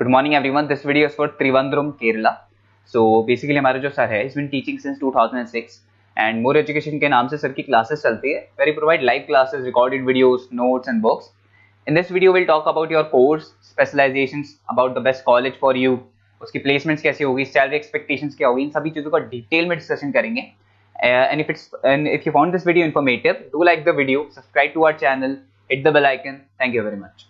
Good morning everyone. This video is for Trivandrum, Kerala. So basically हमारा जो sir है, he's been teaching since 2006 and More Education के नाम से sir की क्लासेस चलती है, where he provide live classes, recorded videos, notes and books. In this video we'll talk about your course, specializations, about the best college for you, उसकी placements कैसी होगी, salary expectations क्या होगी, इन सभी चीज़ों का डिटेल में डिस्कशन करेंगे. And if you found this video informative, do like the video, subscribe to our channel, hit the bell icon. Thank you very much.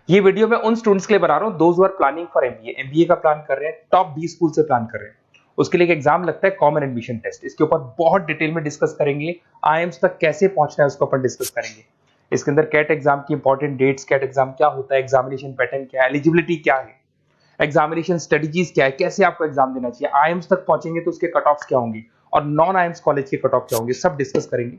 ये वीडियो मैं उन स्टूडेंट्स के लिए बना रहा हूँ those who are planning for MBA का plan कर रहे हैं, टॉप 20 स्कूल से प्लान कर रहे हैं. उसके लिए एक एग्जाम लगता है कॉमन एडमिशन टेस्ट. इसके ऊपर बहुत डिटेल में डिस्कस करेंगे. आईएम्स तक कैसे पहुंचना है उसको अपन डिस्कस करेंगे. इसके अंदर कैट एग्जाम की इंपॉर्टेंट डेट्स, कैट एग्जाम क्या होता है, एग्जामिनेशन पैटर्न क्या है, एलिजिबिलिटी क्या है, एग्जामिनेशन स्ट्रेटेजीज क्या है, कैसे आपको एग्जाम देना चाहिए, आईएम्स तक पहुंचेंगे तो उसके कट ऑफ्स क्या होंगे और नॉन आईएम्स कॉलेज के कट ऑफ क्या होंगे, सब डिस्कस करेंगे.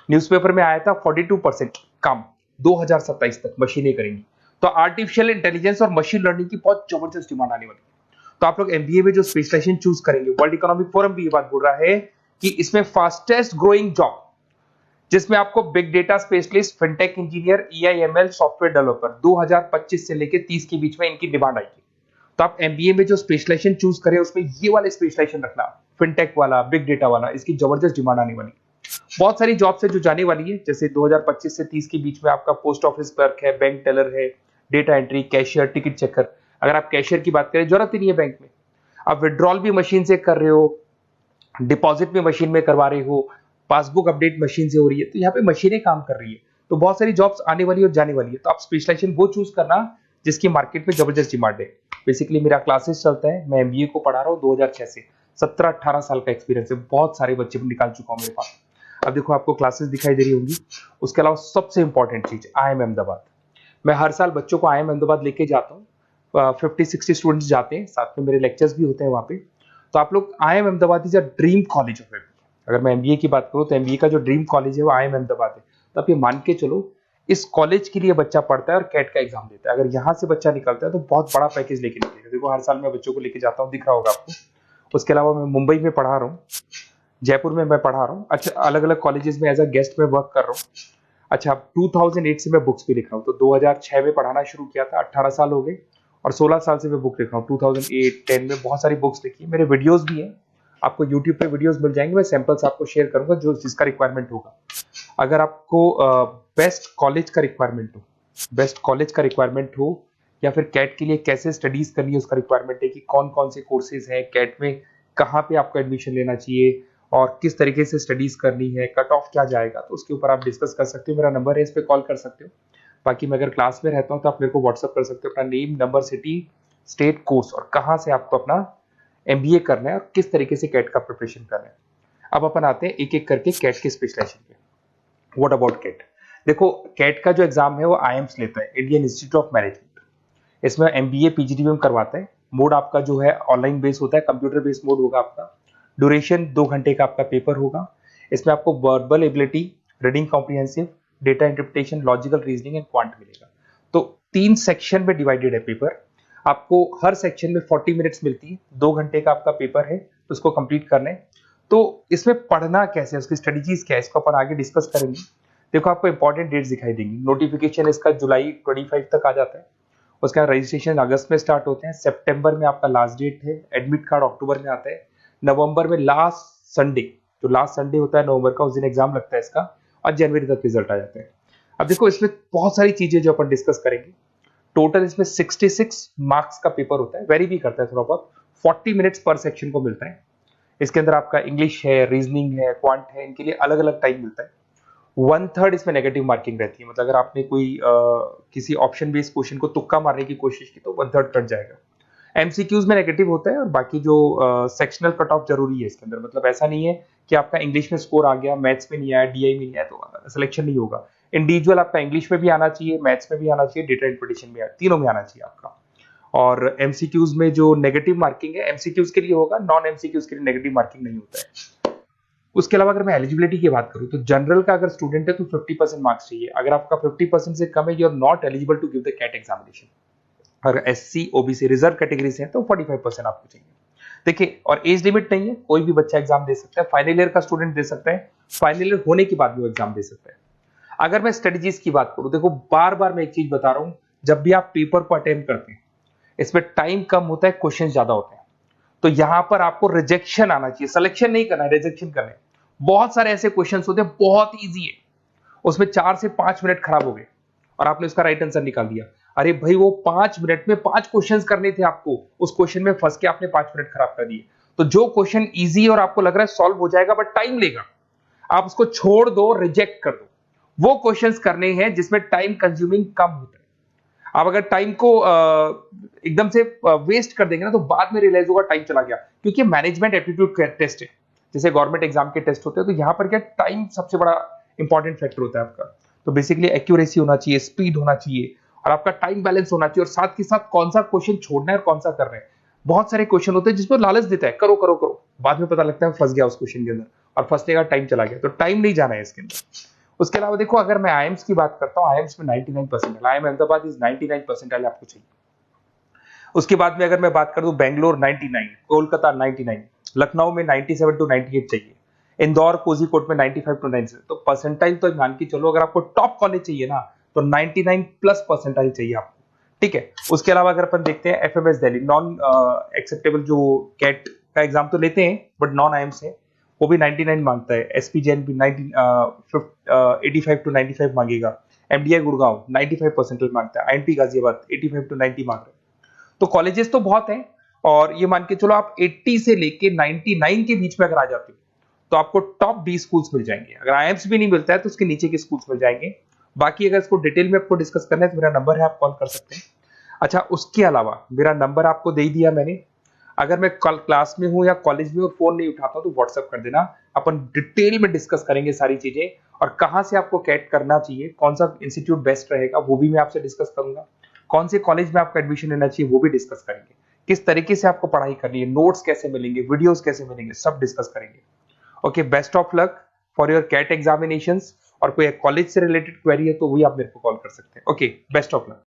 न्यूज़पेपर में आया था 42% कम 2027 तक मशीनें करेंगी. तो आर्टिफिशियल इंटेलिजेंस और मशीन लर्निंग की बहुत जबरदस्त डिमांड आने वाली है. तो आप लोग एमबीए में जो स्पेशलाइजेशन चूज करेंगे, वर्ल्ड इकोनॉमिक फोरम भी ये बात बोल रहा है कि इसमें फास्टेस्ट ग्रोइंग जॉब जिसमें आपको big data specialist, fintech engineer, AIML, software developer 2025 से लेकर 30 के बीच में इनकी डिमांड आएगी. तो आप एमबीए में जो स्पेशलाइजेशन चूज करें उसमें ये वाले स्पेशलाइजेशन रखना, फिनटेक वाला, बिग डेटा वाला, इसकी जबरदस्त डिमांड आने वाली. बहुत सारी जॉब्स है जो जाने वाली है, जैसे 2025 से 30 के बीच में आपका पोस्ट ऑफिस क्लर्क है, बैंक टेलर है, data entry, cashier, ticket checker. अगर आप कैशियर की बात करें, जरूरत ही नहीं है बैंक में, आप विड्रॉल भी मशीन से कर रहे हो, डिपॉजिट भी मशीन में करवा रहे हो, पासबुक अपडेट मशीन से हो रही है, तो यहाँ पे मशीनें काम कर रही है. तो बहुत सारी जॉब्स आने वाली और जाने वाली है. तो आप स्पेशलाइजेशन वो चूज करना जिसकी मार्केट में जबरदस्त डिमांड है. बेसिकली मेरा क्लासेस चलता है, मैं एमबीए को पढ़ा रहा हूँ 2006 से. 17-18 साल का एक्सपीरियंस है, बहुत सारे बच्चे निकाल चुका हूँ मेरे पास. अब देखो आपको क्लासेस दिखाई दे रही होंगी. उसके अलावा सबसे इंपॉर्टेंट चीज IIM अहमदाबाद. मैं हर साल बच्चों को IIM अहमदाबाद लेके जाता हूँ. 50-60 स्टूडेंट्स जाते हैं, साथ में मेरे लेक्चर्स भी होते हैं वहाँ पे. तो आप लोग IIM Ahmedabad is a dream college of MBA. अगर मैं एमबीए की बात करूँ तो एमबीए का जो ड्रीम कॉलेज है वो IIM अहमदाबाद है. तो आप ये मान के चलो इस कॉलेज के लिए बच्चा पढ़ता है और कैट का एग्जाम देता है. अगर यहाँ से बच्चा निकलता है तो बहुत बड़ा पैकेज लेके निकलेगा. देखो हर साल मैं बच्चों को लेके जाता हूँ, दिख रहा होगा आपको. उसके अलावा मैं मुंबई में पढ़ा रहा हूँ, जयपुर में मैं पढ़ा रहा हूँ. अच्छा, अलग अलग कॉलेजेस में एज अ गेस्ट में वर्क कर रहा हूँ. अच्छा, 2008 से मैं बुक्स भी लिख रहा हूँ. तो 2006 में पढ़ाना शुरू किया था, 18 साल हो गए, और 16 साल से मैं बुक लिख रहा हूँ. 2008-10 में बहुत सारी बुक्स लिखी है. मेरे वीडियोस भी हैं, आपको यूट्यूब पे वीडियोस मिल जाएंगे. मैं सैंपल्स आपको शेयर करूंगा जो जिसका रिक्वायरमेंट होगा. अगर आपको बेस्ट कॉलेज का रिक्वायरमेंट हो या फिर कैट के लिए कैसे स्टडीज करनी है उसका रिक्वायरमेंट है कि कौन कौन से कोर्सेज हैं कैट में, कहाँ पे आपको एडमिशन लेना चाहिए और किस तरीके से स्टडीज करनी है, कट ऑफ क्या जाएगा, तो उसके ऊपर आप डिस्कस कर सकते हो. मेरा नंबर है, इस पे कॉल कर सकते हो. बाकी मैं अगर क्लास में रहता हूँ तो आप मेरे को व्हाट्सअप कर सकते हो अपना name, number, city, state, course और कहाँ से आपको अपना एमबीए करना है और किस तरीके से कैट का प्रिपरेशन करना है. अब अपन आते हैं एक एक करके कैट के स्पेशलाइजेशन पे. What about CAT? देखो कैट का जो एग्जाम है वो आईएम्स लेता है, इंडियन इंस्टीट्यूट ऑफ मैनेजमेंट. इसमें एमबीए पीजीडीएम करवाता है. मोड आपका जो है ऑनलाइन बेस होता है, कंप्यूटर बेस्ड मोड होगा आपका. ड्यूरेशन 2 घंटे का आपका पेपर होगा. इसमें आपको verbal ability, reading comprehensive, data interpretation, logical reasoning and quant मिलेगा. तो 3 सेक्शन में डिवाइडेड है पेपर. आपको हर सेक्शन में 40 मिनट्स मिलती है. 2 घंटे का आपका पेपर है, तो उसको कंप्लीट करना है. तो इसमें पढ़ना कैसे है, उसकी स्ट्रेटेजीज क्या है, इसको अपन आगे डिस्कस करेंगे. देखो आपको इंपॉर्टेंट डेट्स दिखाई देंगी. नोटिफिकेशन इसका जुलाई 25 तक आ जाता है. उसका रजिस्ट्रेशन अगस्त में स्टार्ट होते हैं. सितंबर में आपका लास्ट डेट है. एडमिट कार्ड अक्टूबर में आता है. नवंबर में लास्ट संडे, जो लास्ट संडे होता है नवंबर का, उस दिन एग्जाम लगता है इसका, और जनवरी तक रिजल्ट आ जाता है. अब देखो इसमें बहुत सारी चीजें जो अपन डिस्कस करेंगे. टोटल इसमें 66 मार्क्स का पेपर होता है, वेरी भी करता है थोड़ा बहुत. 40 मिनट्स पर सेक्शन को मिलता है. इसके अंदर आपका इंग्लिश है, रीजनिंग है, क्वांट है, इनके लिए अलग अलग टाइम मिलता है. 1/3 इसमें नेगेटिव मार्किंग रहती है. मतलब अगर आपने कोई किसी ऑप्शन बेस्ड क्वेश्चन को तुक्का मारने की कोशिश की तो 1/3 कट जाएगा. एमसीक्यूज में नेगेटिव होता है और बाकी जो सेक्शनल कट ऑफ जरूरी है इसके अंदर. मतलब ऐसा नहीं है कि आपका इंग्लिश में स्कोर आ गया, मैथ्स में नहीं आया, डीआई में नहीं आया तो सिलेक्शन नहीं होगा. इंडिविजुअल आपका इंग्लिश में भी आना चाहिए, मैथ्स में भी आना चाहिए, डेटा इंटरप्रिटेशन में, तीनों में आना चाहिए आपका. और एमसीक्यूज में जो नेगेटिव मार्किंग है एमसीक्यूज के लिए होगा, नॉन एमसीक्यूज के लिए नेगेटिव मार्किंग नहीं होता है. उसके अलावा अगर मैं एलिजिबिलिटी की बात करूं तो जनरल का अगर स्टूडेंट है तो 50% मार्क्स चाहिए. अगर आपका 50% से कम है, you are not eligible to give the CAT examination. अगर एससी, ओबीसी, रिजर्व कैटेगरी से है तो 45% आपको चाहिए. देखिए, और एज लिमिट नहीं है, कोई भी बच्चा एग्जाम दे सकता है. फाइनल ईयर का स्टूडेंट दे सकता है, फाइनल ईयर होने के बाद भी वो एग्जाम दे सकता है. अगर मैं स्ट्रेटेजीज की बात करूं, देखो बार बार मैं एक चीज बता रहा हूं, जब भी आप पेपर को अटेम्प्ट करते हैं इसमें टाइम कम होता है, क्वेश्चन ज्यादा होते हैं। तो यहां पर आपको रिजेक्शन आना चाहिए, सिलेक्शन नहीं करना है, रिजेक्शन करना है। बहुत सारे ऐसे क्वेश्चन होते हैं बहुत ईजी है, उसमें 4 से 5 मिनट खराब हो गए और आपने उसका राइट आंसर निकाल दिया। अरे भाई वो 5 मिनट में 5 क्वेश्चंस करने थे आपको, उस क्वेश्चन में फंस के आपने 5 मिनट खराब कर दिए। तो जो क्वेश्चन इजी और आपको लग रहा है सॉल्व हो जाएगा बट टाइम लेगा, आप उसको छोड़ दो, रिजेक्ट कर दो। वो क्वेश्चंस करने हैं जिसमें टाइम कंज्यूमिंग कम होता है। आप अगर टाइम को एकदम से वेस्ट कर देंगे ना तो बाद में रियलाइज होगा टाइम चला गया, क्योंकि मैनेजमेंट एप्टीट्यूड टेस्ट है, जैसे गवर्नमेंट एग्जाम के टेस्ट होते हैं। तो यहां पर क्या टाइम सबसे बड़ा इंपॉर्टेंट फैक्टर होता है आपका। तो बेसिकली एक्यूरेसी होना चाहिए, स्पीड होना चाहिए और आपका टाइम बैलेंस होना चाहिए, और साथ के साथ कौन सा क्वेश्चन छोड़ना है और कौन सा करना है। बहुत सारे क्वेश्चन होते हैं जिसमें लालच देता है करो करो करो, बाद में पता लगता है फंस गया उस क्वेश्चन के अंदर और फंसने का टाइम चला गया। तो टाइम नहीं जाना है इसके अंदर। उसके अलावा देखो, अगर मैं आईएम्स की बात करता हूँ, आईएम्स में 99% आईएम अहमदाबाद इज 99% आपको चाहिए। उसके बाद में अगर मैं बात करूं, बेंगलोर 99, कोलकाता 99, लखनऊ में 97 टू 98 चाहिए, इंदौर कोझीकोड में 95 टू 97। तो परसेंटाइल तो मान के चलो, अगर आपको टॉप कॉलेज चाहिए ना तो 99 प्लस परसेंटाइल चाहिए आपको, ठीक है। उसके अलावा अगर अपन देखते हैं एफएमएस दिल्ली, नॉन एक्सेप्टेबल जो कैट का एग्जाम तो लेते हैं बट नॉन आईएम्स है, वो भी 99 मांगता है। एसपी जैन भी 85 टू 95 मांगेगा। एमडीआई गुड़गांव 95 परसेंटाइल मांगता है। आईएनटी गाजियाबाद 85 टू 90 मांग रहे हैं। तो कॉलेजेस तो बहुत हैं, और ये मान के चलो आप 80 से लेके 99 के बीच में अगर आ जाते हो तो आपको टॉप 20 स्कूल्स मिल जाएंगे। अगर आईएम्स भी नहीं मिलता है तो उसके नीचे के स्कूल्स मिल जाएंगे। बाकी अगर इसको डिटेल में आपको डिस्कस करना है तो मेरा नंबर है, आप कॉल कर सकते हैं। अच्छा, उसके अलावा मेरा नंबर आपको दे दिया मैंने। अगर मैं कल क्लास में हूं या कॉलेज में और फोन नहीं उठाता तो व्हाट्सएप कर देना, अपन डिटेल में डिस्कस करेंगे सारी चीजें, और कहां से आपको कैट करना चाहिए, कौन सा इंस्टीट्यूट बेस्ट रहेगा वो भी मैं आपसे डिस्कस करूंगा, कौन से कॉलेज में आपका एडमिशन लेना चाहिए वो भी डिस्कस करेंगे, किस तरीके से आपको पढ़ाई करनी है, नोट्स कैसे मिलेंगे, वीडियोस कैसे मिलेंगे, सब डिस्कस करेंगे। Okay, best of luck for your CAT examinations. और कोई कॉलेज से रिलेटेड क्वेरी है तो वही आप मेरे को कॉल कर सकते हैं। Okay, best of luck.